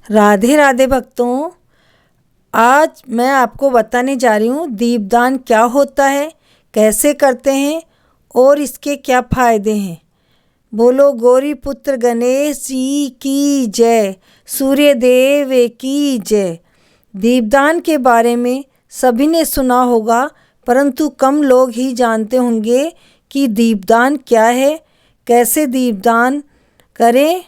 राधे राधे भक्तों, आज मैं आपको बताने जा रही हूँ दीपदान क्या होता है, कैसे करते हैं और इसके क्या फ़ायदे हैं। बोलो गौरी पुत्र गणेश जी की जय, सूर्य देव की जय। दीपदान के बारे में सभी ने सुना होगा, परंतु कम लोग ही जानते होंगे कि दीपदान क्या है, कैसे दीपदान करें,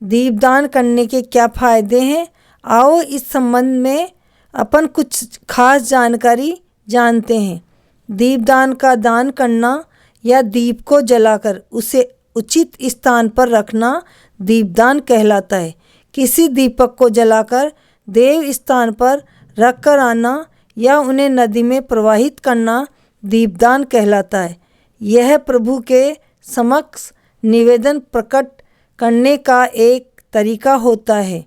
दीपदान करने के क्या फ़ायदे हैं। आओ इस संबंध में अपन कुछ खास जानकारी जानते हैं। दीपदान का दान करना या दीप को जलाकर उसे उचित स्थान पर रखना दीपदान कहलाता है। किसी दीपक को जलाकर देव स्थान पर रख कर आना या उन्हें नदी में प्रवाहित करना दीपदान कहलाता है। यह प्रभु के समक्ष निवेदन प्रकट करने का एक तरीका होता है।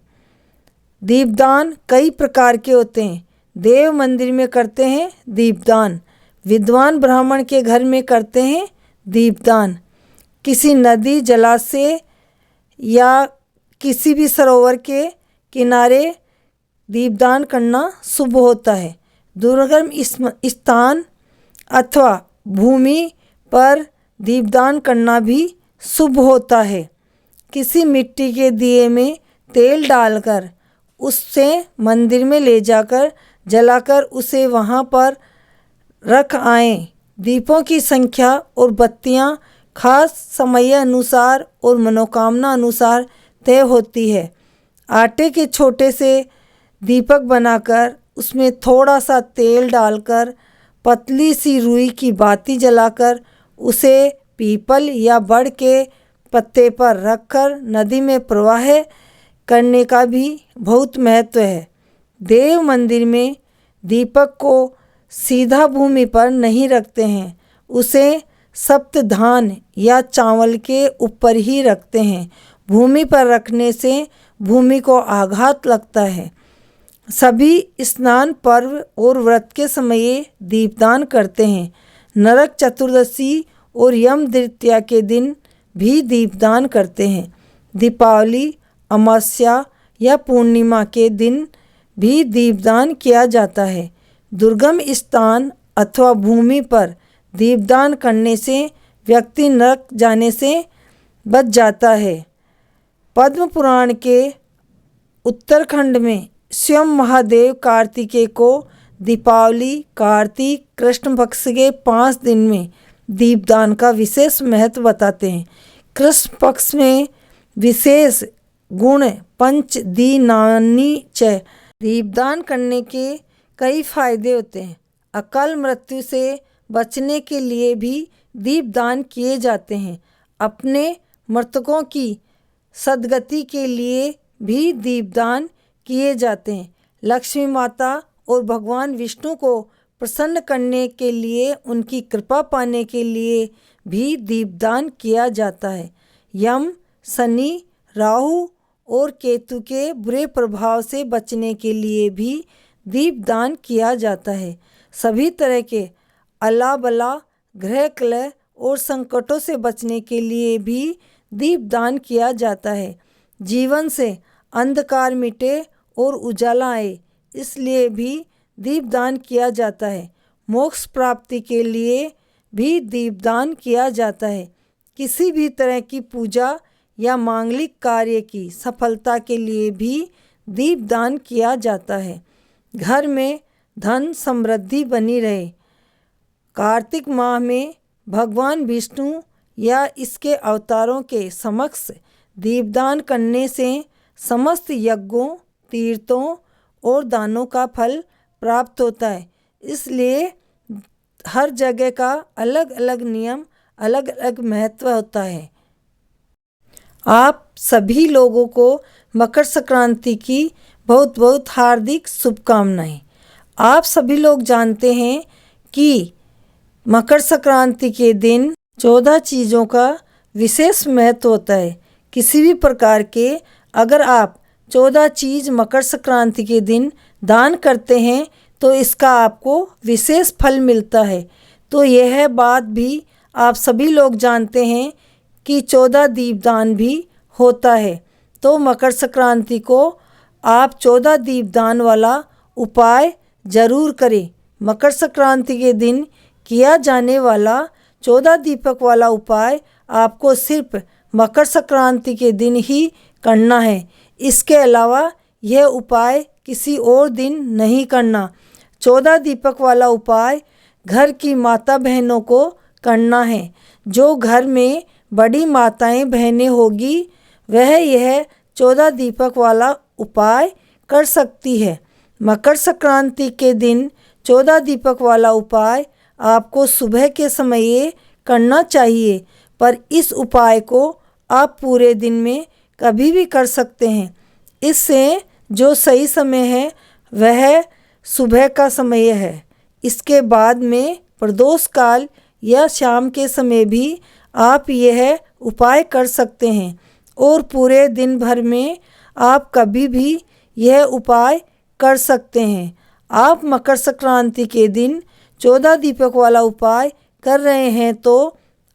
दीपदान कई प्रकार के होते हैं। देव मंदिर में करते हैं दीपदान, विद्वान ब्राह्मण के घर में करते हैं दीपदान, किसी नदी जलाशय या किसी भी सरोवर के किनारे दीपदान करना शुभ होता है। दुर्गम स्थान अथवा भूमि पर दीपदान करना भी शुभ होता है। किसी मिट्टी के दिए में तेल डालकर उससे मंदिर में ले जाकर जलाकर उसे वहाँ पर रख आएं। दीपों की संख्या और बत्तियाँ खास समय अनुसार और मनोकामना अनुसार तय होती है। आटे के छोटे से दीपक बनाकर उसमें थोड़ा सा तेल डालकर पतली सी रुई की बाती जलाकर उसे पीपल या बड़ के पत्ते पर रखकर नदी में प्रवाह करने का भी बहुत महत्व है। देव मंदिर में दीपक को सीधा भूमि पर नहीं रखते हैं, उसे सप्तधान या चावल के ऊपर ही रखते हैं। भूमि पर रखने से भूमि को आघात लगता है। सभी स्नान पर्व और व्रत के समय दीपदान करते हैं। नरक चतुर्दशी और यम द्वितीया के दिन भी दीपदान करते हैं। दीपावली, अमावस्या या पूर्णिमा के दिन भी दीपदान किया जाता है। दुर्गम स्थान अथवा भूमि पर दीपदान करने से व्यक्ति नरक जाने से बच जाता है। पद्म पुराण के उत्तराखंड में स्वयं महादेव कार्तिकेय को दीपावली, कार्तिक कृष्ण पक्ष के 5 दिन में दीपदान का विशेष महत्व बताते हैं। कृष्ण पक्ष में विशेष गुण पंच दीनानि च। दीपदान करने के कई फायदे होते हैं। अकाल मृत्यु से बचने के लिए भी दीपदान किए जाते हैं। अपने मृतकों की सद्गति के लिए भी दीपदान किए जाते हैं। लक्ष्मी माता और भगवान विष्णु को प्रसन्न करने के लिए, उनकी कृपा पाने के लिए भी दीपदान किया जाता है। यम, शनि, राहु और केतु के बुरे प्रभाव से बचने के लिए भी दीपदान किया जाता है। सभी तरह के अला बला, ग्रह कलह और संकटों से बचने के लिए भी दीपदान किया जाता है। जीवन से अंधकार मिटे और उजाला आए, इसलिए भी दीपदान किया जाता है। मोक्ष प्राप्ति के लिए भी दीपदान किया जाता है। किसी भी तरह की पूजा या मांगलिक कार्य की सफलता के लिए भी दीपदान किया जाता है। घर में धन समृद्धि बनी रहे। कार्तिक माह में भगवान विष्णु या इसके अवतारों के समक्ष दीपदान करने से समस्त यज्ञों, तीर्थों और दानों का फल प्राप्त होता है। इसलिए हर जगह का अलग अलग नियम, अलग अलग महत्व होता है। आप सभी लोगों को मकर संक्रांति की बहुत बहुत हार्दिक शुभकामनाएं। आप सभी लोग जानते हैं कि मकर संक्रांति के दिन 14 चीज़ों का विशेष महत्व होता है। किसी भी प्रकार के अगर आप 14 चीज़ मकर संक्रांति के दिन दान करते हैं तो इसका आपको विशेष फल मिलता है। तो यह बात भी आप सभी लोग जानते हैं कि 14 दीपदान भी होता है। तो मकर संक्रांति को आप 14 दीपदान वाला उपाय जरूर करें। मकर संक्रांति के दिन किया जाने वाला 14 दीपक वाला उपाय आपको सिर्फ मकर संक्रांति के दिन ही करना है। इसके अलावा यह उपाय किसी और दिन नहीं करना। 14 दीपक वाला उपाय घर की माता बहनों को करना है। जो घर में बड़ी माताएं बहनें होगी वह यह 14 दीपक वाला उपाय कर सकती है। मकर संक्रांति के दिन 14 दीपक वाला उपाय आपको सुबह के समय करना चाहिए, पर इस उपाय को आप पूरे दिन में कभी भी कर सकते हैं। इससे जो सही समय है वह सुबह का समय है। इसके बाद में प्रदोष काल या शाम के समय भी आप यह उपाय कर सकते हैं और पूरे दिन भर में आप कभी भी यह उपाय कर सकते हैं। आप मकर संक्रांति के दिन 14 दीपक वाला उपाय कर रहे हैं तो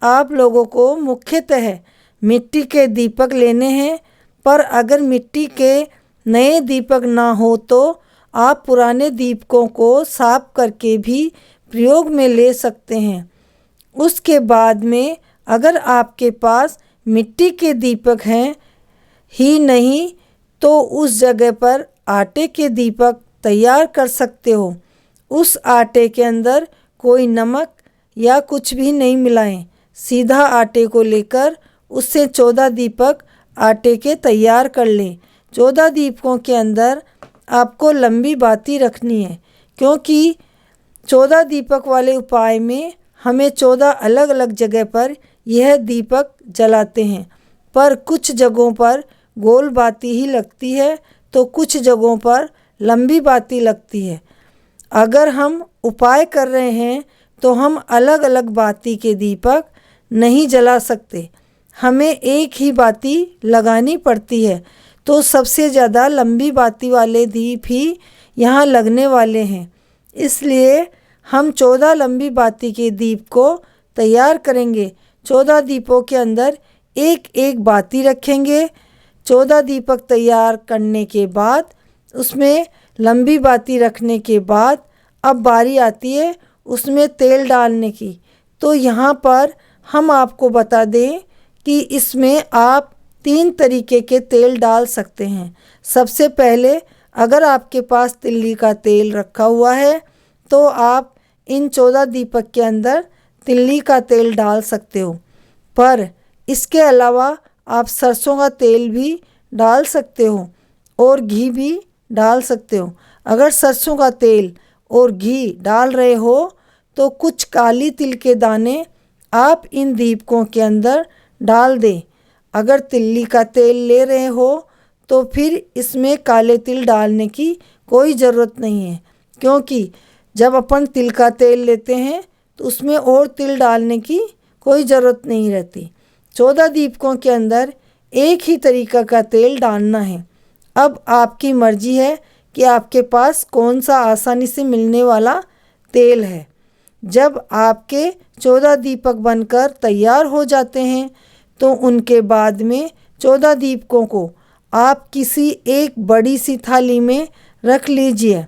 आप लोगों को मुख्यतः मिट्टी के दीपक लेने हैं, पर अगर मिट्टी के नए दीपक ना हो तो आप पुराने दीपकों को साफ करके भी प्रयोग में ले सकते हैं। उसके बाद में अगर आपके पास मिट्टी के दीपक हैं ही नहीं तो उस जगह पर आटे के दीपक तैयार कर सकते हो। उस आटे के अंदर कोई नमक या कुछ भी नहीं मिलाएं। सीधा आटे को लेकर उससे 14 दीपक आटे के तैयार कर लें। 14 दीपकों के अंदर आपको लंबी बाती रखनी है, क्योंकि 14 दीपक वाले उपाय में हमें 14 अलग अलग जगह पर यह दीपक जलाते हैं, पर कुछ जगहों पर गोल बाती ही लगती है तो कुछ जगहों पर लंबी बाती लगती है। अगर हम उपाय कर रहे हैं तो हम अलग अलग बाती के दीपक नहीं जला सकते, हमें एक ही बाती लगानी पड़ती है। तो सबसे ज़्यादा लंबी बाती वाले दीप ही यहाँ लगने वाले हैं, इसलिए हम 14 लंबी बाती के दीप को तैयार करेंगे। 14 दीपों के अंदर एक एक बाती रखेंगे। 14 दीपक तैयार करने के बाद उसमें लंबी बाती रखने के बाद अब बारी आती है उसमें तेल डालने की। तो यहाँ पर हम आपको बता दें कि इसमें आप 3 तरीके के तेल डाल सकते हैं। सबसे पहले अगर आपके पास तिल्ली का तेल रखा हुआ है तो आप इन 14 दीपक के अंदर तिल्ली का तेल डाल सकते हो, पर इसके अलावा आप सरसों का तेल भी डाल सकते हो और घी भी डाल सकते हो। अगर सरसों का तेल और घी डाल रहे हो तो कुछ काली तिल के दाने आप इन दीपकों के अंदर डाल दें। अगर तिल्ली का तेल ले रहे हो तो फिर इसमें काले तिल डालने की कोई ज़रूरत नहीं है, क्योंकि जब अपन तिल का तेल लेते हैं तो उसमें और तिल डालने की कोई ज़रूरत नहीं रहती। 14 दीपकों के अंदर एक ही तरीका का तेल डालना है। अब आपकी मर्जी है कि आपके पास कौन सा आसानी से मिलने वाला तेल है। जब आपके 14 दीपक बनकर तैयार हो जाते हैं तो उनके बाद में 14 दीपकों को आप किसी एक बड़ी सी थाली में रख लीजिए।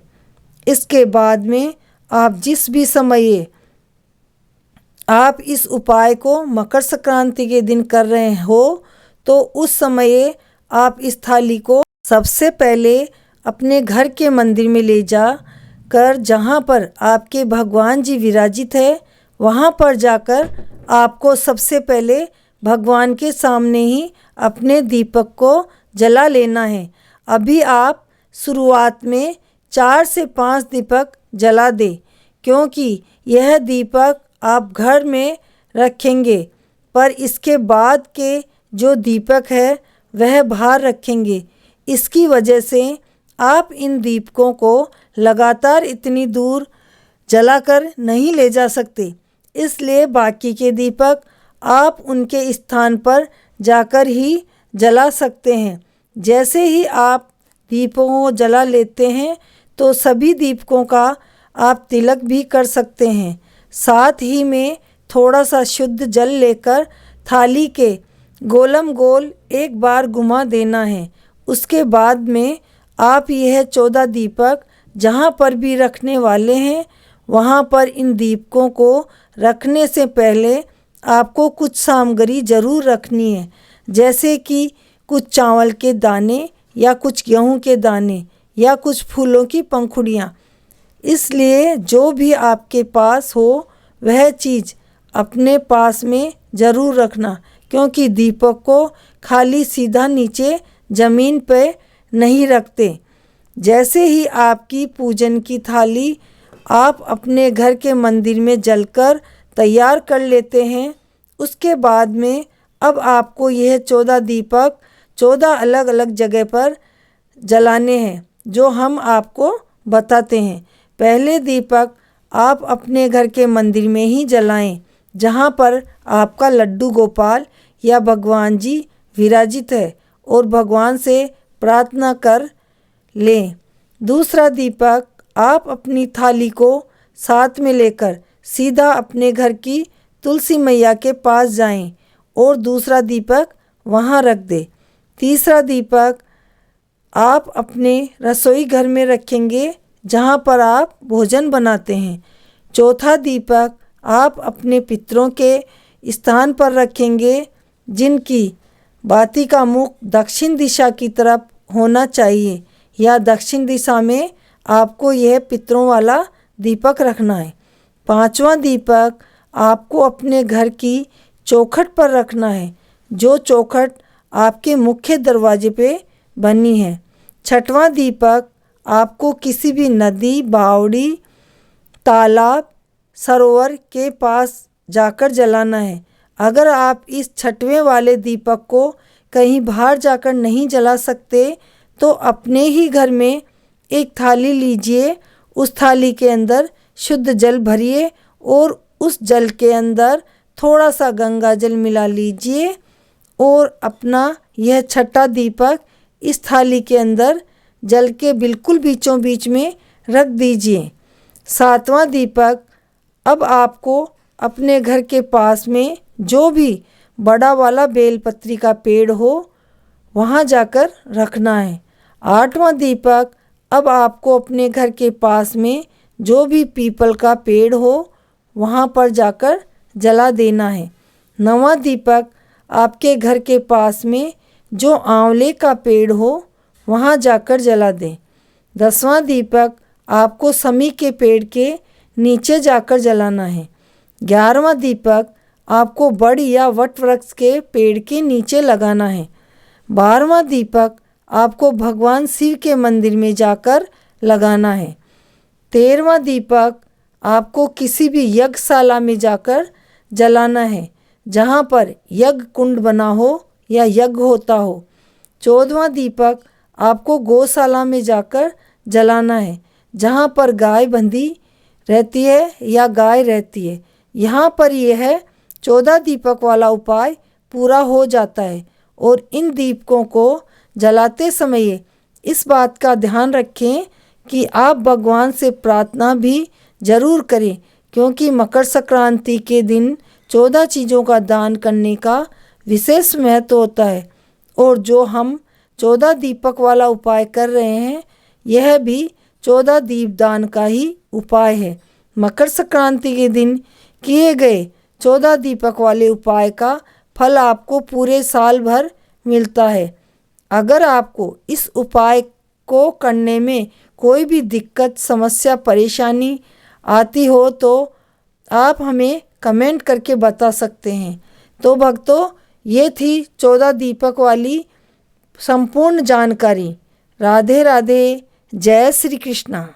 इसके बाद में आप जिस भी समय आप इस उपाय को मकर संक्रांति के दिन कर रहे हो तो उस समय आप इस थाली को सबसे पहले अपने घर के मंदिर में ले जा कर जहाँ पर आपके भगवान जी विराजित है वहाँ पर जाकर आपको सबसे पहले भगवान के सामने ही अपने दीपक को जला लेना है। अभी आप शुरुआत में 4 से 5 दीपक जला दें, क्योंकि यह दीपक आप घर में रखेंगे, पर इसके बाद के जो दीपक है वह बाहर रखेंगे। इसकी वजह से आप इन दीपकों को लगातार इतनी दूर जलाकर नहीं ले जा सकते, इसलिए बाकी के दीपक आप उनके स्थान पर जाकर ही जला सकते हैं। जैसे ही आप दीपों को जला लेते हैं तो सभी दीपकों का आप तिलक भी कर सकते हैं। साथ ही में थोड़ा सा शुद्ध जल लेकर थाली के गोलम गोल एक बार घुमा देना है। उसके बाद में आप यह 14 दीपक जहाँ पर भी रखने वाले हैं वहाँ पर इन दीपकों को रखने से पहले आपको कुछ सामग्री ज़रूर रखनी है, जैसे कि कुछ चावल के दाने या कुछ गेहूं के दाने या कुछ फूलों की पंखुड़ियाँ। इसलिए जो भी आपके पास हो वह चीज़ अपने पास में ज़रूर रखना, क्योंकि दीपक को खाली सीधा नीचे ज़मीन पे नहीं रखते। जैसे ही आपकी पूजन की थाली आप अपने घर के मंदिर में जलकर तैयार कर लेते हैं, उसके बाद में अब आपको यह 14 दीपक 14 अलग अलग जगह पर जलाने हैं, जो हम आपको बताते हैं। पहले दीपक आप अपने घर के मंदिर में ही जलाएं, जहां पर आपका लड्डू गोपाल या भगवान जी विराजित है, और भगवान से प्रार्थना कर लें। दूसरा दीपक आप अपनी थाली को साथ में लेकर सीधा अपने घर की तुलसी मैया के पास जाएं और दूसरा दीपक वहां रख दें। तीसरा दीपक आप अपने रसोई घर में रखेंगे, जहां पर आप भोजन बनाते हैं। चौथा दीपक आप अपने पितरों के स्थान पर रखेंगे, जिनकी बाती का मुख दक्षिण दिशा की तरफ होना चाहिए, या दक्षिण दिशा में आपको यह पितरों वाला दीपक रखना है। पांचवा दीपक आपको अपने घर की चौखट पर रखना है, जो चौखट आपके मुख्य दरवाजे पे बनी है। छठवां दीपक आपको किसी भी नदी, बावड़ी, तालाब, सरोवर के पास जाकर जलाना है। अगर आप इस छठवें वाले दीपक को कहीं बाहर जाकर नहीं जला सकते, तो अपने ही घर में एक थाली लीजिए, उस थाली के अंदर शुद्ध जल भरिए और उस जल के अंदर थोड़ा सा गंगा जल मिला लीजिए और अपना यह छठा दीपक इस थाली के अंदर जल के बिल्कुल बीचों बीच में रख दीजिए। सातवां दीपक अब आपको अपने घर के पास में जो भी बड़ा वाला बेलपत्री का पेड़ हो वहाँ जाकर रखना है। आठवां दीपक अब आपको अपने घर के पास में जो भी पीपल का पेड़ हो वहाँ पर जाकर जला देना है। नवां दीपक आपके घर के पास में जो आंवले का पेड़ हो वहाँ जाकर जला दें। 10वां दीपक आपको समी के पेड़ के नीचे जाकर जलाना है। 11वां दीपक आपको बड़ या वट वृक्ष के पेड़ के नीचे लगाना है। 12वां दीपक आपको भगवान शिव के मंदिर में जाकर लगाना है। 13वां दीपक आपको किसी भी यज्ञशाला में जाकर जलाना है, जहाँ पर यज्ञ कुंड बना हो या यज्ञ होता हो। 14वां दीपक आपको गौशाला में जाकर जलाना है, जहाँ पर गाय बंधी रहती है या गाय रहती है। यहाँ पर यह 14 दीपक वाला उपाय पूरा हो जाता है। और इन दीपकों को जलाते समय इस बात का ध्यान रखें कि आप भगवान से प्रार्थना भी जरूर करें, क्योंकि मकर संक्रांति के दिन 14 चीज़ों का दान करने का विशेष महत्व होता है। और जो हम 14 दीपक वाला उपाय कर रहे हैं, यह भी 14 दीपदान का ही उपाय है। मकर संक्रांति के दिन किए गए 14 दीपक वाले उपाय का फल आपको पूरे साल भर मिलता है। अगर आपको इस उपाय को करने में कोई भी दिक्कत, समस्या, परेशानी आती हो तो आप हमें कमेंट करके बता सकते हैं। तो भक्तों, ये थी 14 दीपक वाली संपूर्ण जानकारी। राधे राधे, जय श्री कृष्णा।